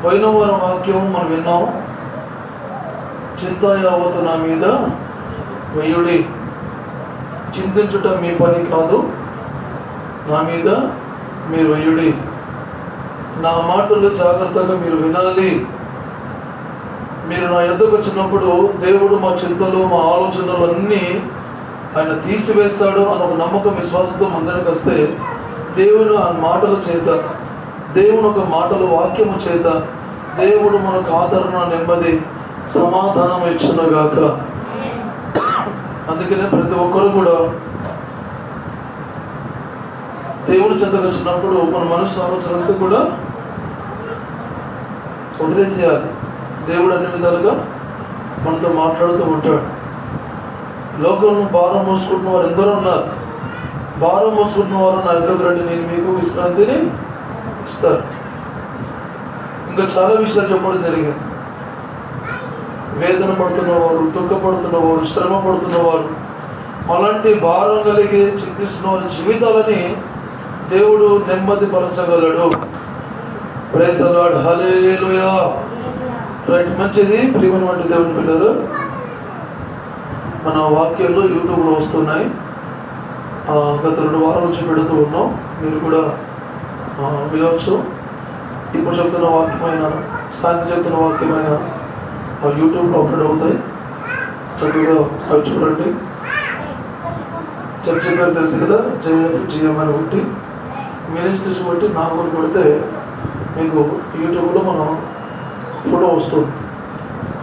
పోయిన వారం వాక్యం మనం విన్నాం. చింత యావత్తు నా మీద వెయ్యుడి, చింతించుట మీ పని కాదు, నా మీద మీరు వెయ్యుడి, నా మాటలు జాగ్రత్తగా మీరు వినాలి. మీరు నా యొద్దకు వచ్చినప్పుడు దేవుడు మా చింతలు మా ఆలోచనలు అన్నీ ఆయన తీసివేస్తాడు అన్న ఒక నమ్మకం విశ్వాసంతో మందిరానికి వస్తే దేవుడు ఆ మాటల చేత, దేవుడు ఒక మాటల వాక్యము చేత దేవుడు మనకు ఆదరణ, నెమ్మది, సమాధానం ఇచ్చునుగాక. అందుకనే ప్రతి ఒక్కరు కూడా దేవుని చెంతకు వచ్చినప్పుడు మన మనసు ఆలోచనలతో కూడా వదిలేసేయాలి. దేవుడు అన్ని విధాలుగా మనతో మాట్లాడుతూ ఉంటాడు. లోకంలో భారం మోసుకుంటున్న వారు ఎందరో ఉన్నారు. భారం మోసుకుంటున్న వారు నా దగ్గరకు రండి, నేను మీకు విశ్రాంతిని ఇస్తారు. ఇంకా చాలా విషయాలు చెప్పడం జరిగింది. వేదన పడుతున్నవారు, దుఃఖపడుతున్నవారు, శ్రమ పడుతున్నవారు, అలాంటి భారం కలిగి చింతిస్తున్న వారి జీవితాలని దేవుడు నెమ్మది పరచగలడు. Praise the Lord, hallelujah. Right, మంచిది. ప్రియమైన దేవుని పిల్లలు, మన వాక్యాలు యూట్యూబ్లో వస్తున్నాయి. గత 2 వారాల నుంచి పెడుతూ ఉన్నాం. మీరు కూడా వినవచ్చు. ఇప్పుడు చెప్తున్న వాక్యమైన, సాయంత్రం చెప్తున్న వాక్యమైన యూట్యూబ్లో అప్లోడ్ అవుతాయి. చక్కగా అవి చూడండి. చర్చ పేరు తెలుసు కదా, JFGM అని కొట్టి మినిస్ట్రీస్ బట్టి నాకు కూడా కొడితే మీకు యూట్యూబ్లో మనం ఫోటో వస్తుంది.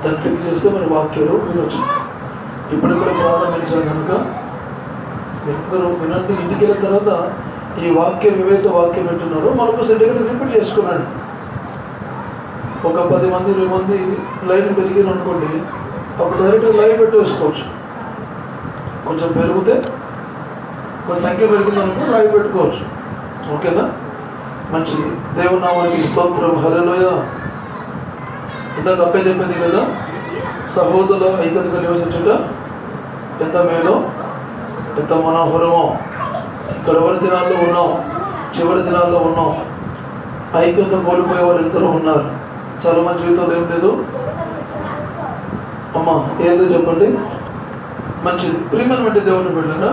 దాన్ని క్లిక్ చేస్తే మన వాక్యాలు వినొచ్చు. ఇప్పుడు కూడా ప్రారంభించాను కనుక మీరు వినండి. ఇంటికి వెళ్ళిన తర్వాత ఈ వాక్యం ఏవైతే వాక్యం వింటున్నారో మనకు సెంటర్ రిపీట్ చేసుకున్నాను. ఒక 10 మంది 20 మంది లైన్ పెరిగిన అనుకోండి, అప్పుడు డైరెక్ట్ లైవ్ పెట్టేసుకోవచ్చు. కొంచెం పెరిగితే ఒక సంఖ్య పెరిగిందనుకో లైవ్ పెట్టుకోవచ్చు. ఓకేనా? మంచిది. దేవుని నామానికి స్తోత్రం, హల్లెలూయా. ఇందాక అక్క చెప్పింది కదా, సహోదరుల ఐక్యతగా నివసించుట ఎంత మేలో ఎంత మనోహరమో. ఇక్కడ ఎవరి దినాల్లో ఉన్నాం, చివరి దినాల్లో ఉన్నాం. ఐక్యత కోల్పోయే వారు ఎందరో ఉన్నారు. చాలా మంది జీవితంలో ఏం లేదు. అమ్మా ఏదో చెప్పండి. మంచిది. ప్రియమైన దేవుని బిడ్డగా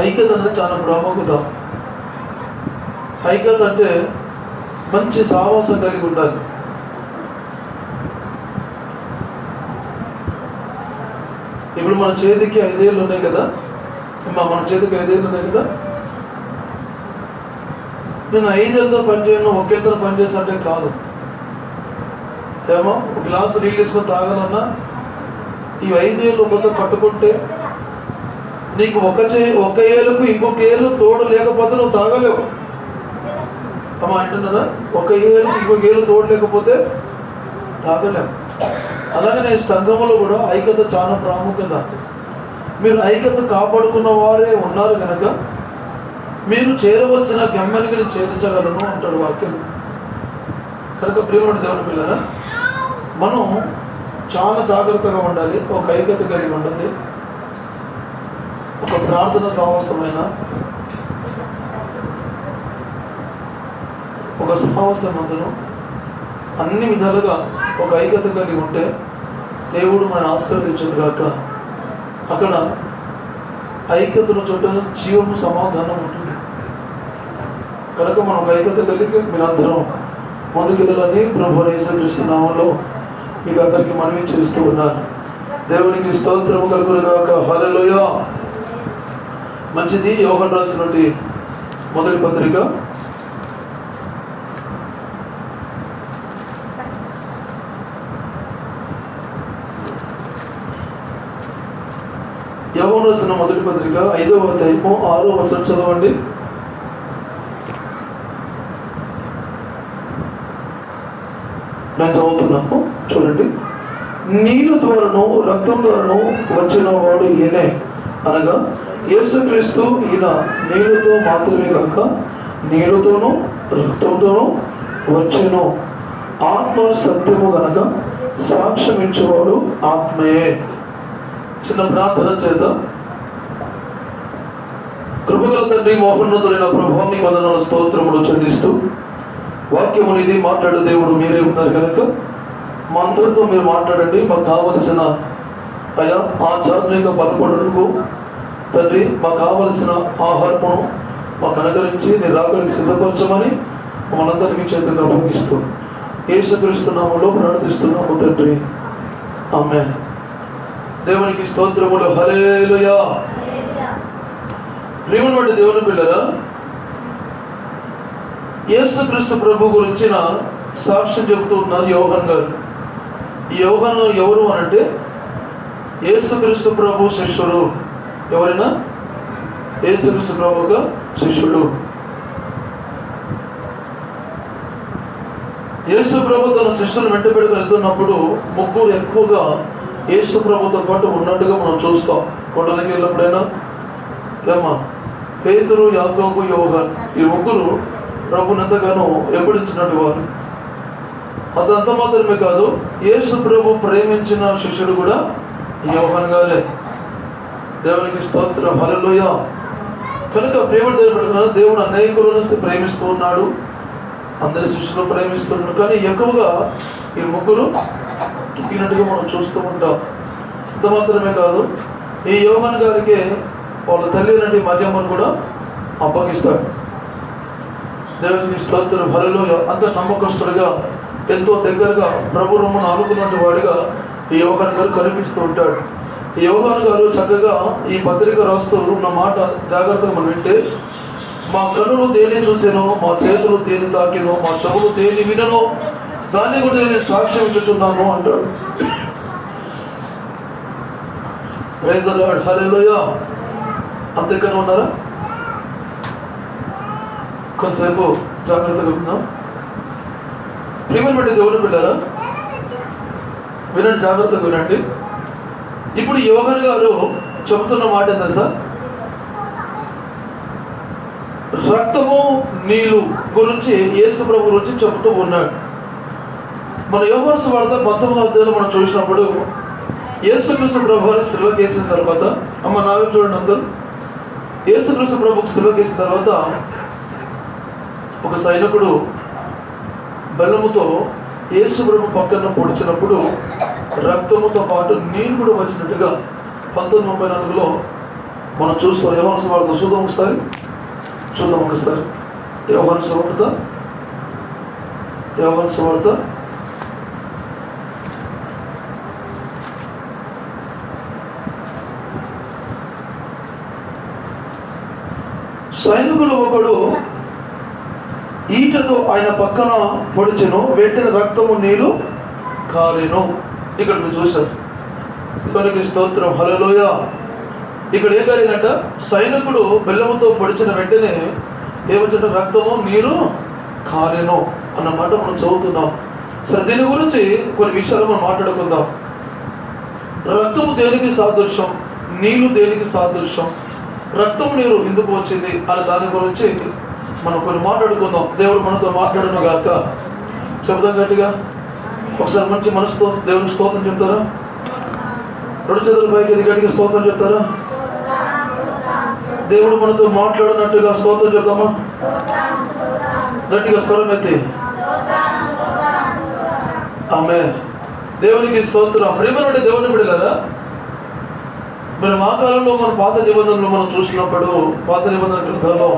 ఐక్యత అనేది చాలా ప్రాముఖ్యత. ఐక్యత అంటే మంచి సాహసం కలిగి ఉండాలి. ఇప్పుడు మన చేతికి 5 ఏళ్ళు ఉన్నాయి కదా, మన చేతికి 5 ఏళ్ళు ఉన్నాయి కదా. నేను 5 ఏళ్ళతో పనిచేయను, 1 ఏళ్ళతో పనిచేస్తానంటే కాదు. ఏమో ఒక గ్లాసు నీళ్ళు తీసుకొని తాగాలన్నా ఈ 5 ఏళ్ళు ఒకతో పట్టుకుంటే నీకు ఒక ఏళ్ళకు ఇంకొక ఏళ్ళు తోడు లేకపోతే నువ్వు తాగలేవు. అమ్మా అంటున్నారా? ఒక ఏళ్ళు ఇంకొక ఏళ్ళు తోడు లేకపోతే తాగలేము. అలాగనే సంఘంలో కూడా ఐక్యత చాలా ప్రాముఖ్యత. మీరు ఐక్యత కాపాడుకున్న వారే ఉన్నారు కనుక మీరు చేరవలసిన గమ్యానికి నేను చేర్చగలను అంటాడు వాక్యం. కనుక ప్రియమైన దేవుని పిల్లరా, మనం చాలా జాగ్రత్తగా ఉండాలి. ఒక ఐక్యత కలిగి ఉండాలి. ఒక ప్రార్థన సాహసమైన ఒక సాహసం అందును అన్ని విధాలుగా ఒక ఐక్యత కలిగి ఉంటే దేవుడు మన ఆశీర్వదించదు కాక. అక్కడ ఐక్యతను చుట్టూ జీవము, సమాధానం ఉంటుంది. కనుక మనం ఒక ఐక్యత కలిగి మీరందరం ముందుకెళ్ళాలని ప్రభు యేసుక్రీస్తు నామములో మీకు అందరికీ మనవి చేస్తూ ఉన్నాను. దేవునికి స్తోత్రము కలుగును గాక. హల్లెలూయా. మంచిది. యోహాను రాసినటువంటి మొదటి పత్రిక 5వ అధ్యాయము 6వ వచనం చదవండి. నేను చదువుతున్నాను, చూడండి. నీళ్ళ ద్వారాను రక్తం ద్వారాను వచ్చిన వాడు ఈయనే, అనగా యేసుక్రీస్తు. ఈయన నీళ్ళతో మాత్రమే కాక నీళ్ళతోనూ రక్తంతోనూ వచ్చెను. ఆత్మ సత్యము గనక సాక్ష్యం ఇచ్చేవాడు ఆత్మయే. చిన్న ప్రార్థన చేద్దాం. కృపగల తండ్రి, మోహన్నతులైన ప్రభువా, నీ వందనాలు స్తోత్రములు చెల్లిస్తూ, వాక్యము ఇది మాట్లాడు దేవుడు మీరే ఉన్నారు కనుక మా అందరితో మీరు మాట్లాడండి. మాకు కావలసిన అయా ఆధ్యాత్మిక బలపడుటకు తండ్రి, మాకు కావలసిన ఆహారమును మాకు అనుగ్రహించి నీ రాకడికి సిద్ధపరచమని మనందరికీ చేతుగా అప్పగిస్తూ యేసుక్రీస్తు నామములో ప్రార్థిస్తున్నాము తండ్రి, ఆమేన్. దేవునికి స్తోత్రములు. హల్లెలూయా. ప్రియమైన వాటి దేవుని పిల్లరా, యేసుక్రీస్తు ప్రభు గురించిన సాక్ష్యం చెబుతూ ఉన్నారు యోహాను గారు. ఈ యోహాను ఎవరు అనంటే యేసుక్రీస్తు ప్రభు శిష్యుడు. ఎవరైనా యేసుక్రీస్తు ప్రభుగా శిష్యుడు. యేసు ప్రభు తన శిష్యులు వెంట పెట్టుకుని వెళ్తున్నప్పుడు ముగ్గురు ఎక్కువగా యేసు ప్రభుతో పాటు ఉన్నట్టుగా మనం చూస్తాం. కొండ దగ్గర వెళ్ళినప్పుడైనా ఏమ్మా పేతురు, యాకోబు, యోహాను ఈ ముగ్గురు ప్రభుని ఎంతగానో వెంబడించినట్టు వారు. అదంత మాత్రమే కాదు, యేసు ప్రభు ప్రేమించిన శిష్యుడు కూడా యోహాను గారే. దేవునికి స్తోత్రం. హల్లెలూయా. కనుక ప్రేమ దేవుడు అనేకులను ప్రేమిస్తూ ఉన్నాడు, అందరి శిష్యులు ప్రేమిస్తున్నాడు. కానీ ఎక్కువగా ఈ ముగ్గురు కిక్కినట్టుగా మనం చూస్తూ ఉంటాం. అంత మాత్రమే కాదు, ఈ యోహాను గారికి వాళ్ళ తల్లి నుండి మరియమ్మను కూడా అప్పగిస్తాడు. దేవునికి స్తోత్రం. హల్లెలూయా. అంత నమ్మకస్తుడిగా, ఎంతో దగ్గరగా ప్రభు రొమ్మను ఆనుకున్నటువంటి వాడిగా ఈ యోహాను గారు కనిపిస్తూ ఉంటాడు. ఈ యోహాను గారు చక్కగా ఈ పత్రిక రాస్తూ ఉన్న మాట జాగ్రత్తగా మనం వింటే, మా కన్నులు దేని చూసానో, మా చేతులు దేని తాకినో, మా చెవులు దేని విననో, దాన్ని కూడా నేను సాక్ష్యం ఇచ్చుతున్నాను అంటాడు. Praise the Lord. హల్లెలూయా. అంతేకానే ఉన్నారా? కొంతసేపు జాగ్రత్తగా విందాం. ప్రియమైన బట్టి దేవుని పిల్లరా, వినండి, జాగ్రత్తగా వినండి. ఇప్పుడు యోహాను గారు చెబుతున్న మాట ఏంటో సార్, రక్తము నీళ్ళు గురించి యేసు ప్రభు గురించి చెబుతూ ఉన్నాడు. మన యోహాను సువార్త 19వ అధ్యాయంలో మనం చూసినప్పుడు యేసుక్రీస్తు ప్రభు సిలువకి వేసిన తర్వాత, అమ్మ నావే చూడండి అందరూ, యేసుక్రీస్తు ప్రభుకు సిలువకి వేసిన తర్వాత ఒక సైనికుడు బెల్లముతో యేసు ప్రభు పక్కన పొడిచినప్పుడు రక్తముతో పాటు నీళ్ళు కూడా వచ్చినట్టుగా 1934లో మనం చూస్తాం. యోహాను సువార్త చూద్దాం ఒకసారి. యోహాను సువార్త సైనికులు ఒకడు ఈటతో ఆయన పక్కన పొడిచెను, వెంటనే రక్తము నీళ్ళు కారెను. ఇక్కడ మీరు చూశారు. దేవునికి స్తోత్రం. హల్లెలూయా. ఇక్కడ ఏం కలిగిందంట, సైనికుడు బెల్లముతో పొడిచిన వెంటనే ఏమొచ్చిన రక్తము నీరు కారెను అన్నమాట మనం చదువుతున్నాం. సరే, దీని గురించి కొన్ని విషయాలు మనం మాట్లాడుకుందాం. రక్తము దేనికి సాదృశ్యం, నీళ్లు దేనికి సాదృశ్యం, రక్తము నీరు ఎందుకు వచ్చింది అనే దాని గురించి మనం కొన్ని మాట్లాడుకుందాం. దేవుడు మనతో మాట్లాడను గాక. చెబుదాం గట్టిగా. ఒకసారి మంచి మనసుతో దేవునికి స్తోత్రం చెప్తారా? 2 చేతుల పైకి ఎది గట్టిగా స్తోత్రం చెప్తారా? దేవుడు మనతో మాట్లాడినట్టుగా స్తోత్రం చెప్తామా? గట్టిగా స్వరం ఎత్తి ఆమేన్. దేవునికి స్తోత్రం. ప్రేమనుంటే దేవుని బిడ్డలారా, మరి మా కాలంలో మన పాత నిబంధనలు మనం చూసినప్పుడు, పాత నిబంధన గ్రంథంలో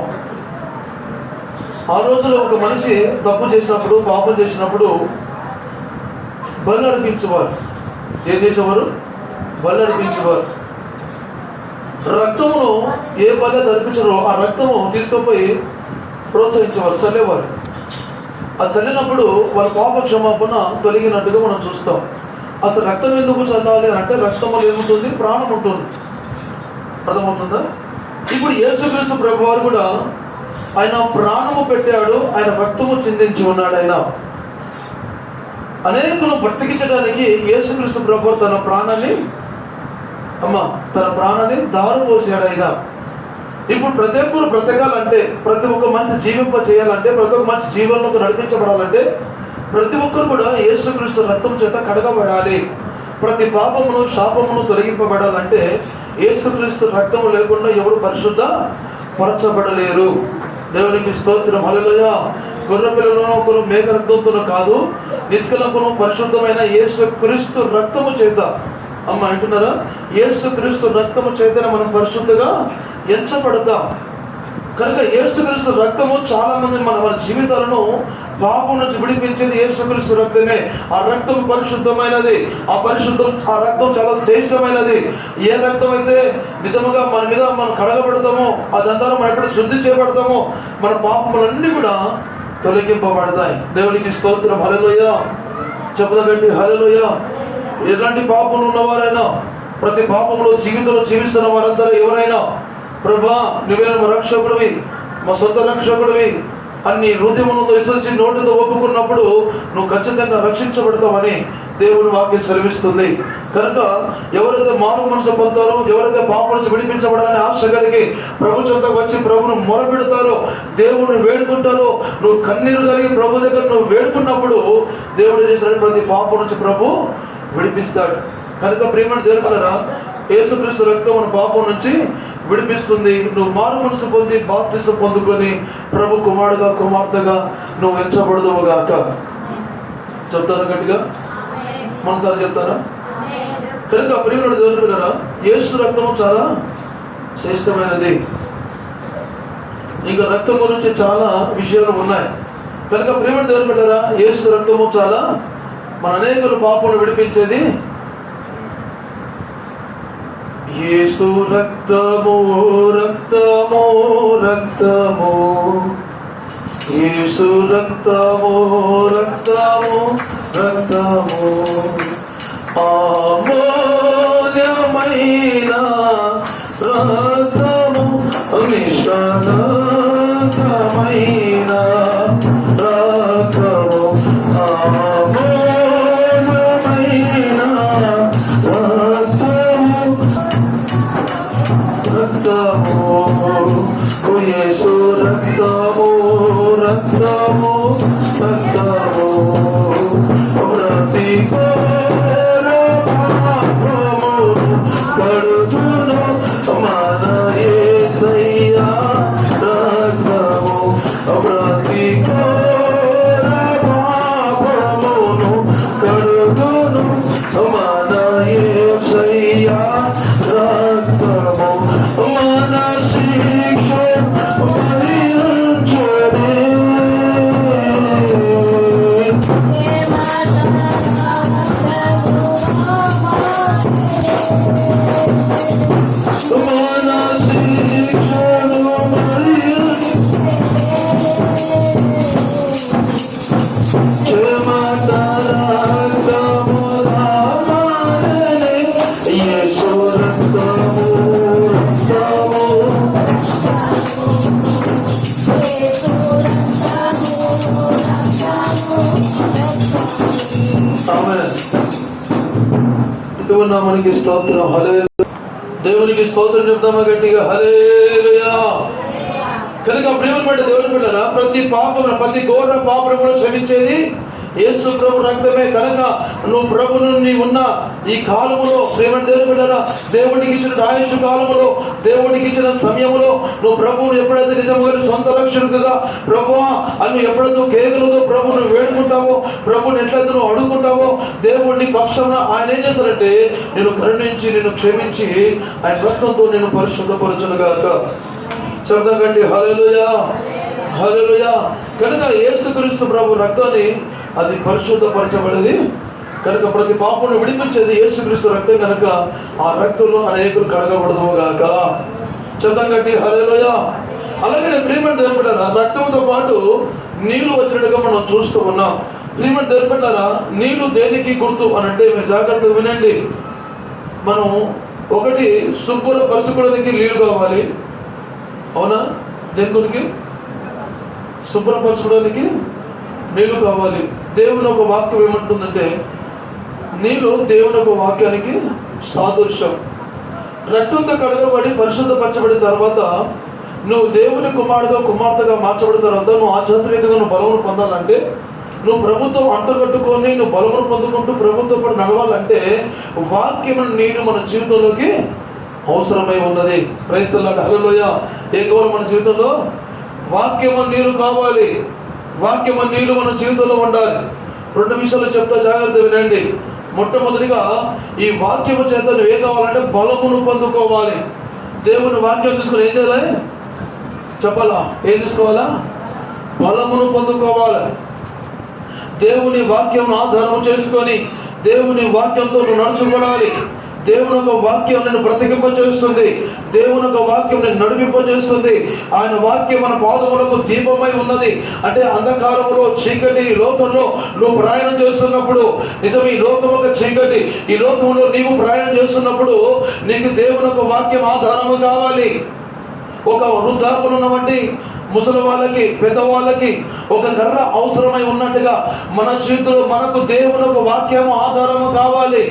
ఆ రోజులో ఒక మనిషి తప్పు చేసినప్పుడు, పాపం చేసినప్పుడు బలి అర్పించేవారు. ఏం చేసేవారు? బలి అర్పించేవారు. రక్తమును ఏ బలి అర్పించారో ఆ రక్తము తీసుకుపోయి ప్రోత్సహించేవారు, చల్లేవారు. ఆ చల్లినప్పుడు వాళ్ళ పాప క్షమాపణ తొలగినట్టుగా మనం చూస్తాం. అసలు రక్తం ఎందుకు చల్లాలి అంటే, రక్తంలో ఏముంటుంది? ప్రాణం ఉంటుంది. అర్థమవుతుందా? ఇప్పుడు యేసుక్రీస్తు ప్రభు వారు కూడా ఆయన ప్రాణము పెట్టాడు, ఆయన రక్తము చిందించి ఉన్నాడు. ఆయన అనేకులు బ్రతికించడానికి యేసుక్రీస్తు ప్రభు తన ప్రాణాన్ని దారు పోసాడు. ఆయన ఇప్పుడు ప్రతి ఒక్కరు బ్రతకాలంటే, ప్రతి ఒక్క మనిషి జీవింప చేయాలంటే, ప్రతి ఒక్క మనిషి జీవనంలోకి నడిపించబడాలంటే ప్రతి ఒక్కరు కూడా యేసుక్రీస్తు రక్తం చేత కడగబడాలి. ప్రతి పాపమును శాపమును తొలగింపబడాలంటే యేసుక్రీస్తు రక్తము లేకుండా ఎవరు పరిశుద్ధ పరచబడలేరు. దేవునికి స్తోత్రం. హల్లెలూయా. గొర్రె పిల్లలను ఒకరు మేక రక్తంతో కాదు, నిష్కలంకము పరిశుద్ధమైన యేసు క్రీస్తు రక్తము చేత, అమ్మ అంటున్నారా, యేసు క్రీస్తు రక్తము చేతనే మనం పరిశుద్ధంగా ఎంచబడతాం. కనుక యేసుక్రీస్తు రక్తము చాలా మంది మన జీవితాలను పాపం నుంచి విడిపించేది యేసుక్రీస్తు రక్తమే. ఆ రక్తం పరిశుద్ధమైనది. ఆ రక్తం చాలా శ్రేష్టమైనది. ఏ రక్తం అయితే నిజంగా మన మీద మనం కడగబడతామో, అదంతా మనం ఎప్పుడు శుద్ధి చేయబడతామో, మన పాపములన్నీ కూడా తొలగింపబడతాయి. దేవునికి స్తోత్రం. హల్లెలూయా. చెప్పదగండి హల్లెలూయా. ఎలాంటి పాపములు ఉన్నవారైనా, ప్రతి పాపంలో జీవితంలో జీవిస్తున్న వారందరూ ఎవరైనా, ప్రభా నువ్వే మా రక్షకుడివి, మా సొంత రక్షకుడివి అన్ని హృదయమును విశ్వసించి నోటితో ఒప్పుకున్నప్పుడు నువ్వు ఖచ్చితంగా రక్షించబడతావని దేవుని వాక్యం సెలవిస్తుంది. కనుక ఎవరైతే మానవ మనసు పొందుతారో, ఎవరైతే పాపం నుంచి విడిపించబడాలని ఆశ కలిగి ప్రభు చెంతకు వచ్చి ప్రభును మొరపెడతారో, దేవుని వేడుకుంటారో, నువ్వు కన్నీరు కలిగి ప్రభు దగ్గర నువ్వు వేడుకున్నప్పుడు దేవుడు చేసిన ప్రతి పాపం నుంచి ప్రభు విడిపిస్తాడు. కనుక ప్రియమైన దేవుడా, యేసుక్రీస్తు రక్తం మన పాపం నుంచి విడిపిస్తుంది. నువ్వు మారు మనసు పొంది బాప్తిసం పొందుకొని ప్రభు కుమారుడుగా కుమార్తెగా నువ్వు ఎంచబడదువుగాక. చెప్తారా గట్టిగా? మనసారి చెప్తారా? కనుక ప్రియమైన దేవుని పిల్లరా, యేసు రక్తము చాలా శ్రేష్టమైనది. ఇంకా రక్తం గురించి చాలా విషయాలు ఉన్నాయి. కనుక ప్రియమైన దేవుని పిల్లరా, యేసు రక్తము చాలా మన అనేకులు పాపమును విడిపించేది. యేసు రక్తము రక్తము రక్తము, యేసు రక్తము రక్తము రక్తము, అమూల్యమైన రక్తము, నిష్కలంకమైన రక్తము, అమూల్యమైన యేసు రక్తము రక్తము రక్తము, ప్రతి పాపమును కడుగును మన యేసయ్యా రక్తము, ప్రతి పాపమును కడుగును మన యేసయ్యా రక్తము, మన శిక్ష భరించడే. మన శిక్షను మనకి స్తోత్రం. హల్లెలూయా. దేవునికి స్తోత్రం చెప్తామా గట్టిగా? హల్లెలూయా. కనుక ప్రేమను బట్టి దేవుని బిడ్డలారా, ప్రతి పాపం, ప్రతి ఘోర పాపం కూడా క్షమించేది యేసు ప్రభు రక్తమే. కనుక నువ్వు ప్రభును ఉన్న ఈ కాలములో ప్రేమను దేవుని బిడ్డలారా, దేవుడికి ఇచ్చిన ఆయుష్ కాలములో, దేవుడికి ఇచ్చిన సమయంలో నువ్వు ప్రభువును ఎప్పుడైతే నిజంగా సొంత రక్షకుగా ప్రభువా అని ఎప్పుడైతే కేకలతో ప్రభువును వేడుకుంటావో, ప్రభువుని ఎట్లయితే నువ్వు అడుగుకుంటావో, దేవుడిని పక్షాన ఆయన ఏం చేస్తారంటే నేను కరుణించి నేను క్షమించి ఆయన రక్తంతో నేను పరిశుద్ధపరచునుగాక. చెప్తాం కండి హల్లెలూయా హల్లెలూయా. కనుక యేసుక్రీస్తు ప్రభు రక్తాన్ని అది పరిశుద్ధపరచబడేది. కనుక ప్రతి పాపను విడిపించేది యేసుక్రీస్తు రక్తం. కనుక ఆ రక్తంలో అనేకులు కడగబడదుగాక. చెప్తాం కండి హల్లెలూయా. అలాగే ప్రియమైన దేవుని బిడ్డలారా, రక్తంతో పాటు నీళ్లు వచ్చినట్టుగా మనం చూస్తూ ఉన్నాం. ప్రియమైన దేవుని బిడ్డలారా, నీళ్లు దేనికి గుర్తు అని అంటే మీరు జాగ్రత్తగా వినండి. మనం ఒకటి శుభ్రపరచుకోవడానికి నీళ్లు కావాలి, అవునా? దేని గురికి? శుభ్రపరచుకోవడానికి నీళ్లు కావాలి. దేవుని ఒక వాక్యం ఏమంటుందంటే, నీళ్ళు దేవుని ఒక వాక్యానికి సాదృశ్యం. రక్తంతో కడగబడి పరిశుద్ధపరచబడిన తర్వాత నువ్వు దేవుని కుమారుడుగా కుమార్తెగా మార్చబడిన తర్వాత నువ్వు ఆధ్యాత్మికంగా నువ్వు బలమును పొందాలంటే, నువ్వు ప్రభుత్వం అంటగట్టుకొని నువ్వు బలమును పొందుకుంటూ ప్రభుత్వం పాటు నడవాలంటే వాక్యం నీరు మన జీవితంలోకి అవసరమై ఉన్నది. ప్రైజ్ ది లార్డ్, హల్లెలూయా. ఏ కేవలం మన జీవితంలో వాక్యము నీరు కావాలి. వాక్యము నీరు మన జీవితంలో ఉండాలి. 2 విషయాలు చెప్తా, జాగ్రత్త వినండి. మొట్టమొదటిగా ఈ వాక్యము చేత నువ్వు ఏం కావాలంటే బలమును పొందుకోవాలి. దేవుని వాక్యం తీసుకుని ఏం చేయాలి చెప్పాలా? ఏం తీసుకోవాలా? బలమును పొందుకోవాలి. దేవుని వాక్యం ఆధారం చేసుకొని దేవుని వాక్యంతో నువ్వు నడుచుకోవాలి. దేవుని ఒక వాక్యం నేను బ్రతికింపచేస్తుంది. దేవుని ఒక వాక్యం నేను నడిపింపచేస్తుంది. ఆయన వాక్యం మన పాదములకు దీపమై ఉన్నది. అంటే అంధకారంలో చీకటి ఈ లోకంలో నువ్వు ప్రయాణం చేస్తున్నప్పుడు, నిజం ఈ లోకం ఒక చీకటి, ఈ లోకంలో నీవు ప్రయాణం చేస్తున్నప్పుడు నీకు దేవుని ఒక వాక్యం ఆధారము కావాలి. ఒక వృద్ధాపన ఉన్నవంటి ముసలి వాళ్ళకి, పెద్దవాళ్ళకి ఒక కర్ర అవసరమై ఉన్నట్టుగా మన జీవితంలో మనకు దేవుని ఒక వాక్యము ఆధారము కావాలి.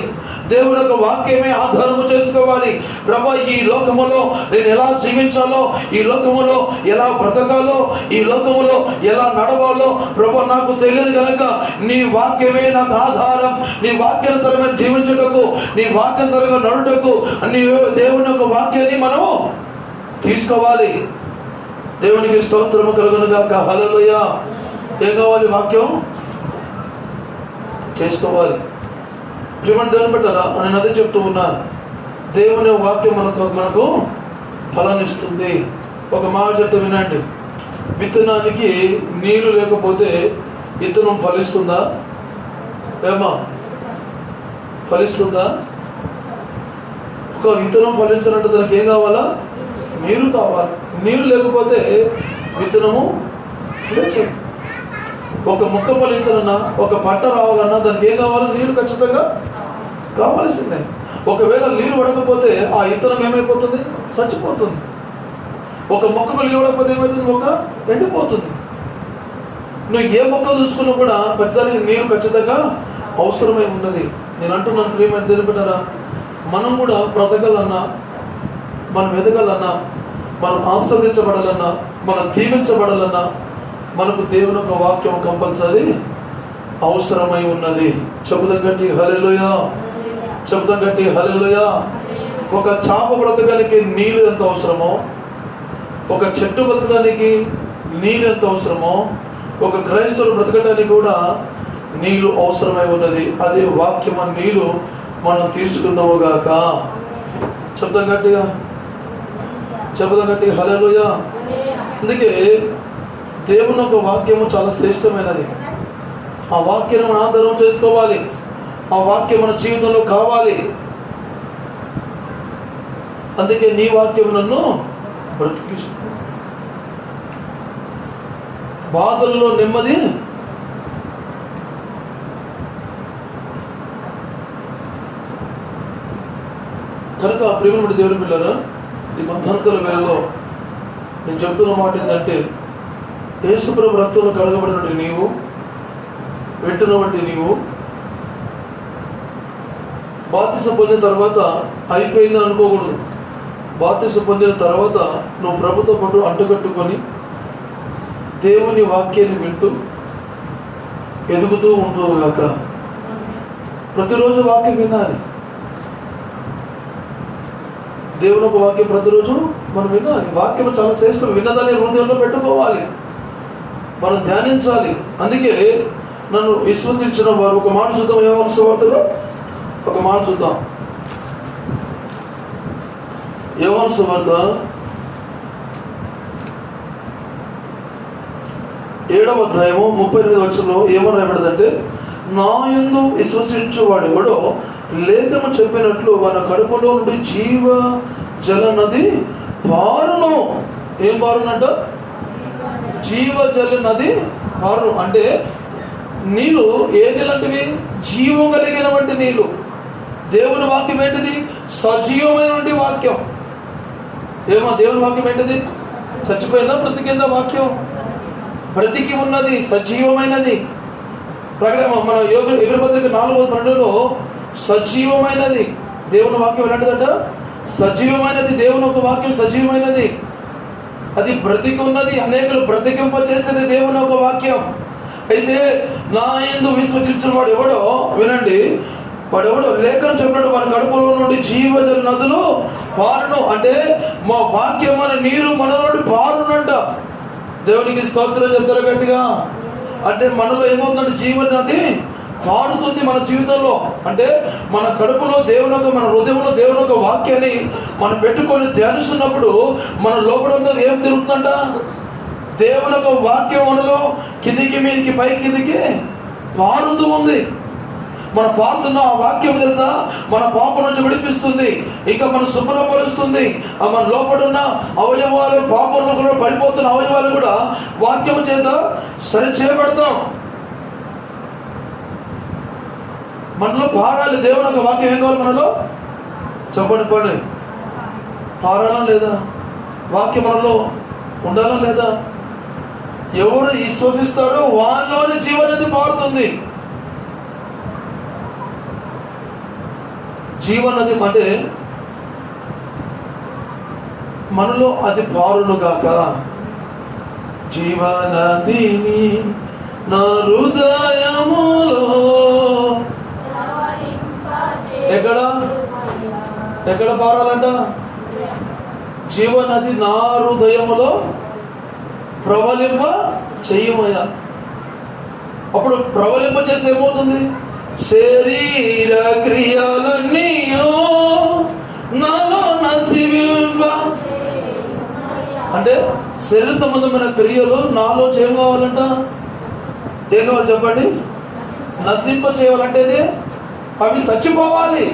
దేవుని యొక్క వాక్యమే ఆధారము చేసుకోవాలి. ప్రభా, ఈ లోకములో నేను ఎలా జీవించాలో, ఈ లోకములో ఎలా బ్రతకాలో, ఈ లోకములో ఎలా నడవాలో ప్రభా నాకు తెలియదు కనుక నీ వాక్యమే నాకు ఆధారం. నీ వాక్యానుసారంగా జీవించుటకు, నీ వాక్యానుసారంగా నడుటకు నీ దేవుని యొక్క వాక్యాన్ని మనము తీసుకోవాలి. దేవునికి స్తోత్రము కలుగును గాక. హల్లెలూయా. ఏం కావాలి? వాక్యం చేసుకోవాలి. ప్రియమైన దేవుని బిడ్డలారా, నేను అదే చెప్తూ ఉన్నాను. దేవుని వాక్యం మనకు ఫలాన్నిస్తుంది. ఒక మాట చెప్తే వినండి. విత్తనానికి నీళ్లు లేకపోతే విత్తనం ఫలిస్తుందా? ఏమా ఫలిస్తుందా? ఒక విత్తనం ఫలించాలంటే దానికి ఏం కావాలా? నీరు కావాలి. నీరు లేకపోతే విత్తనము లేచదు. ఒక మొక్క ఫలించాలన్నా, ఒక పంట రావాలన్నా దానికి ఏం కావాలి? నీరు ఖచ్చితంగా కావాల్సిందే. ఒకవేళ నీరు పడకపోతే ఆ విత్తనం ఏమైపోతుంది? చచ్చిపోతుంది. ఒక మొక్కకు నీరు పడకపోతే ఏమవుతుంది? మొక్క ఎండిపోతుంది. నువ్వు ఏ మొక్క చూసుకున్నా కూడా ఖచ్చితంగా నీరు ఖచ్చితంగా అవసరమై ఉన్నది. నేను అంటున్నాను ప్రియమైన దేవుని బిడ్డలారా, మనం కూడా బ్రతకాలన్నా, మనం ఎదగాలన్నా, మనం ఆస్వాదించబడాలన్నా, మనం దీవించబడాలన్నా మనకు దేవుని ఒక వాక్యం కంపల్సరీ అవసరమై ఉన్నది. చెబుదాం గట్టి హల్లెలూయా. చెబుదాం గట్టి హల్లెలూయా. ఒక చాప బ్రతకడానికి నీళ్ళు ఎంత అవసరమో, ఒక చెట్టు బ్రతకడానికి నీళ్ళు ఎంత అవసరమో, ఒక క్రైస్తవులు బ్రతకడానికి కూడా నీళ్ళు అవసరమై ఉన్నది. అదే వాక్యం నీళ్ళు మనం తీసుకున్నావుగాక. చెబుదాం గట్టిగా, చెబుదాం గట్టి హల్లెలూయా. అందుకే దేవుని ఒక వాక్యము చాలా శ్రేష్టమైనది. ఆ వాక్యం మనం ఆధారం చేసుకోవాలి. ఆ వాక్యం మన జీవితంలో కావాలి. అందుకే నీ వాక్యం నన్ను బ్రతికిస్తుంది. బాధల్లో నెమ్మది, కనుక ప్రియమైన దేవుని పిల్లరా, ఈ మధ్యాహ్నకాల వేళలో నేను చెప్తున్న మాట ఏంటంటే, యేసుప్రభు రక్తంలో కడగబడినటువంటి నీవు, వింటున్నటువంటి నీవు బాప్తిసం పొందిన తర్వాత అయిపోయిందని అనుకోకూడదు. బాప్తిసం పొందిన తర్వాత నువ్వు ప్రభుతో పాటు అంటుకట్టుకొని దేవుని వాక్యాన్ని వింటూ ఎదుగుతూ ఉంటావు గాక. ప్రతిరోజు వాక్యం వినాలి. దేవుని ఒక వాక్యం ప్రతిరోజు మనం వినాలి. వాక్యం చాలా శ్రేష్టం. విన్నదాన్ని హృదయంలో పెట్టుకోవాలి, మనం ధ్యానించాలి. అందుకే నన్ను విశ్వసించిన వారు, ఒక మాట చూద్దాం. యోహాను సువార్తలో ఒక మాట చూద్దాం. యోహాను సువార్త 7వ అధ్యాయము 38వ వచనంలో ఏమని రాయబడిందంటే, నా యందు విశ్వసించువాడు ఎవడో లేఖము చెప్పినట్లు వారి కడుపులో నుండి జీవ జల నది పారును. ఏం పారునంట? జీవ జల నది పారును. అంటే నీళ్ళు ఏ నీళ్ళంటివి? జీవం కలిగినటువంటి నీళ్ళు. దేవుని వాక్యం ఏంటిది? సజీవమైనటువంటి వాక్యం. ఏమో దేవుని వాక్యం ఏంటిది? చచ్చిపోయిందా బ్రతికిందా? వాక్యం బ్రతికి ఉన్నది, సజీవమైనది. ప్రకటన మన ఎబ్రీ పత్రిక 4:12లో సజీవమైనది దేవుని వాక్యం ఎలాంటిదంట? సజీవమైనది. దేవుని ఒక వాక్యం సజీవమైనది, అది బ్రతికి ఉన్నది, అనేకులు బ్రతికింప చేసేది దేవుని ఒక వాక్యం. అయితే నా యందు విశ్వసించిన వాడు ఎవడో, వినండి, వాడెవడు లేఖనం చెప్పినట్టు మన కడుపులో నుండి జీవజల నదులు పారును. అంటే మా వాక్యం అనే నీరు మనలో నుండి పారునంట. దేవునికి స్తోత్రం చెప్తారు గట్టిగా. అంటే మనలో ఏమవుతుందంటే జీవన నది పారుతుంది మన జీవితంలో. అంటే మన కడుపులో దేవుని యొక్క, మన హృదయంలో దేవుని యొక్క వాక్యాన్ని మనం పెట్టుకొని ధ్యానిస్తున్నప్పుడు మన లోపలంతా ఏం తిరుగుతుందంట? దేవుని యొక్క వాక్యం మనలో కిందికి మీదికి పై కిందికి పారుతూ ఉంది. మన పారుతున్న ఆ వాక్యం తెలుసా, మన పాపం నుంచి విడిపిస్తుంది, ఇంకా మన శుభ్రపరుస్తుంది. మన లోపడున్న అవయవాలు, పాపంలో కూడా పడిపోతున్న అవయవాలు కూడా వాక్యం చేత సరి చేయబడతాం. మనలో పారాలి దేవుని యొక్క వాక్యం. ఏం కావాలి మనలో? చెప్పండి పని పారాలా లేదా? వాక్యం మనలో ఉండాలా లేదా? ఎవరు విశ్వసిస్తాడో వాళ్ళలోని జీవనది పారుతుంది. జీవనది అంటే మనలో అది పారును గాక. జీవనదిని నా హృదయములో. ఎక్కడ పారాలంట? జీవనది నా హృదయములో ప్రవలింప చెయ్యమయ్యా. అప్పుడు ప్రవలింప చేస్తే ఏమవుతుంది? శరీర క్రియలన్నీ నాలో నశింప. అంటే శరీర సంబంధమైన క్రియలు నాలో ఏం కావాలంట? ఏం కావాలి చెప్పండి? నశింప చేయాలంటే అవి చచ్చిపోవాలి.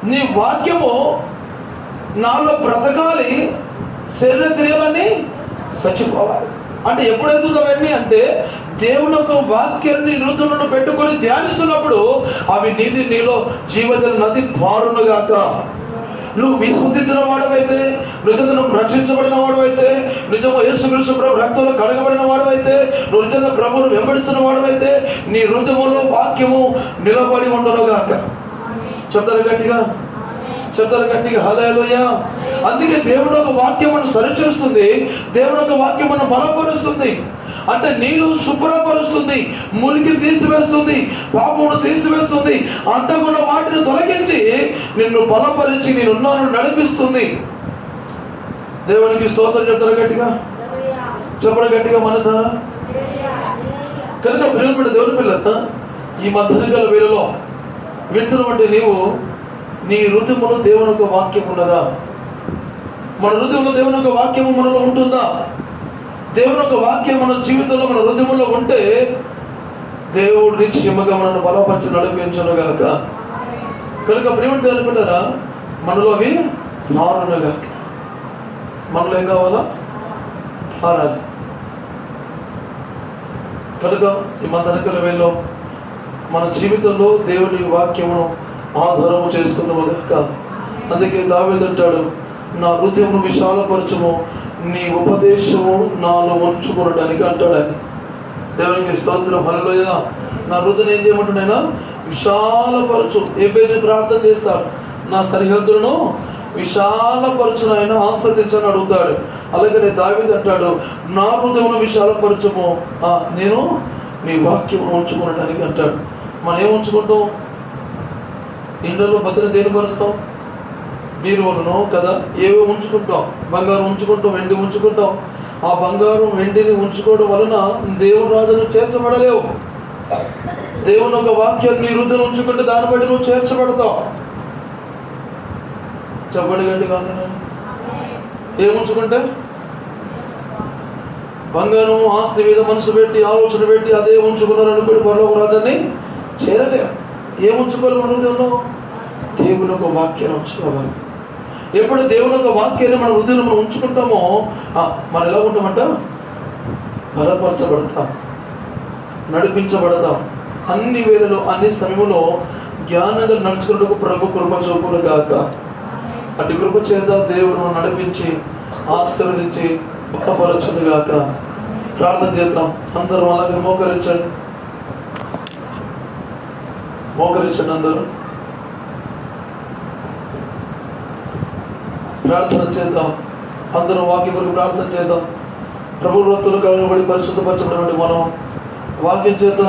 నీ వాక్యము నాలో బ్రతకాలి, శరీర క్రియలన్నీ చచ్చిపోవాలి. అంటే ఎప్పుడైతుంది అవన్నీ అంటే దేవుని యొక్క వాక్యాన్ని నూతనను పెట్టుకొని ధ్యానిస్తున్నప్పుడు అవి నీలో జీవజల నది పారునుగాక. నువ్వు విశ్వసించిన వాడవైతే, నిజంగా నువ్వు రక్షించబడిన వాడవైతే, నిజంగా యేసుక్రీస్తు ప్రభు రక్తంలో కడగబడిన వాడవైతే, నువ్వు నిజంగా ప్రభువును వెంబడిస్తున్న వాడవైతే నీ హృదయంలో వాక్యము నిలబడి ఉండనుగాక. చెప్తారు గట్టిగా, చెప్తారు గట్టిగా హల్లెలూయా. అందుకే దేవుని యొక్క వాక్యం మనం సరిచేస్తుంది, దేవుని యొక్క వాక్యం మనం బలపరుస్తుంది. అంటే నీళ్ళు శుభ్రపరుస్తుంది, మురికిని తీసివేస్తుంది, పాపమును తీసివేస్తుంది, అంతకున్న వాటిని తొలగించి నిన్ను బలపరిచి నేనున్నాను నడిపిస్తుంది. దేవునికి స్తోత్రం. చెప్తారు గట్టిగా, చెప్పడం గట్టిగా మనసారా. కనుక ప్రియమైన దేవుని పిల్లల, ఈ మధ్యకాల వేళలో వింటున్నటువంటి నీవు నీ హృదయంలో దేవుని యొక్క వాక్యం ఉన్నదా? మన హృదయంలో దేవుని యొక్క వాక్యము మనలో ఉంటుందా? దేవుని యొక్క వాక్యం మన జీవితంలో, మన హృదయంలో ఉంటే దేవుడు నిశ్చయముగా మనల్ని బలపరిచి నడిపించునుగాక. కనుక ప్రియమైన దేవుని పిల్లరా, మనలో అవి పారునుగాక. మనలో ఏం కావాలా? పారాలి. కనుక ఈ మధ్యకాల వేళలో మన జీవితంలో దేవుని వాక్యమును ఆధారము చేసుకున్నాము కనుక. అందుకే దావీదు అంటాడు, నా హృదయమును విశాలపరచము, నీ ఉపదేశము నాలో ఉంచుకోవడానికి అంటాడు ఆయన. దేవునికి స్తోత్రం. హల్లెలూయా. నా హృదయం ఏం చేయమంటున్నాయినా? విశాలపరచు. ఎబేసి ప్రార్థన చేస్తాడు, నా సరిహద్దులను విశాలపరచును, ఆయన ఆస్వాదించని అడుగుతాడు. అలాగే దావీదు అంటాడు, నా హృదయమును విశాలపరచము, నేను నీ వాక్యమును ఉంచుకోవడానికి అంటాడు. మనం ఏం ఉంచుకుంటాం? ఇండ్లలో భద్రత దేని పరుస్తాం? బీరువాలను కదా, ఏవో ఉంచుకుంటాం. బంగారం ఉంచుకుంటాం, వెండి ఉంచుకుంటాం. ఆ బంగారం వెండిని ఉంచుకోవడం వలన దేవుని రాజును చేర్చబడలేవు. దేవుని ఒక వాక్యాన్ని నీ హృదయం ఉంచుకుంటే దాన్ని బట్టి నువ్వు చేర్చబడతావు. చెప్పండి గట్టిగా. ఏముంచుకుంటే? బంగారం ఆస్తి మీద మనసు పెట్టి ఆలోచన పెట్టి అదే ఉంచుకున్నారు అనుకోండి, పరలోక రాజాన్ని చేరలేవు. ఏముంచుకోవాలి మన హృదయంలో? దేవుని యొక్క వాక్యాన్ని ఉంచుకోవాలి. ఎప్పుడు దేవుని యొక్క వాక్యాన్ని మన హృదయంలో మనం ఉంచుకుంటామో మనం ఎలా ఉంటామంట? బలపరచబడతాం, నడిపించబడతాం. అన్ని వేళలో అన్ని సమయంలో జ్ఞానంగా నడుచుకున్నకు ప్రభు కృప చూపును గాక. అటు కృప చేత దేవుడు నడిపించి ఆశీర్వదించి బలపరచును గాక. ప్రార్థన చేద్దాం. అందరూ అలాగే మోకరించండి, మోకరించండి అందరూ. ప్రార్థన చేద్దాం. అందరం వాక్యం కొరకు ప్రార్థన చేద్దాం. ప్రభు వృత్తులు కలగబడి పరిశుద్ధపరచబడి మనం వాక్యం చేత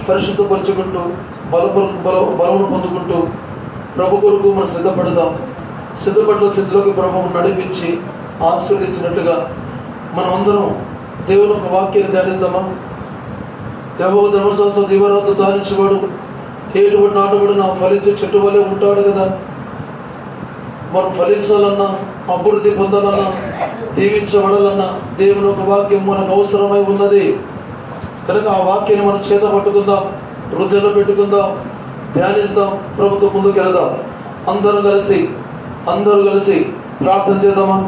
పరిశుద్ధపరచుకుంటూ బలమును పొందుకుంటూ ప్రభు కొరకు మనం సిద్ధపడదాం. సిద్ధపడిన స్థితిలోకి ప్రభువు నడిపించి ఆశీర్వదించినట్లుగా మనం అందరం దేవుని ఒక వాక్యాన్ని ధ్యానిద్దామా? యెహోవా ధర్మశాస్త్ర దీవారాధన ధ్యానించేవాడు ఏటుబడి నాటుబడి నా ఫలించే చెట్టు వల్లే ఉంటాడు కదా. మనం ఫలించాలన్నా, అభివృద్ధి పొందాలన్నా, దీవించబడాలన్నా దేవుని ఒక వాక్యం మనకు అవసరమై ఉన్నది. కనుక ఆ వాక్యాన్ని మనం చేత పట్టుకుందాం, హృదయంలో పెట్టుకుందాం, ధ్యానిస్తాం, ప్రభుత్వం ముందుకు వెళదాం. అందరూ కలిసి ప్రార్థన చేద్దామా?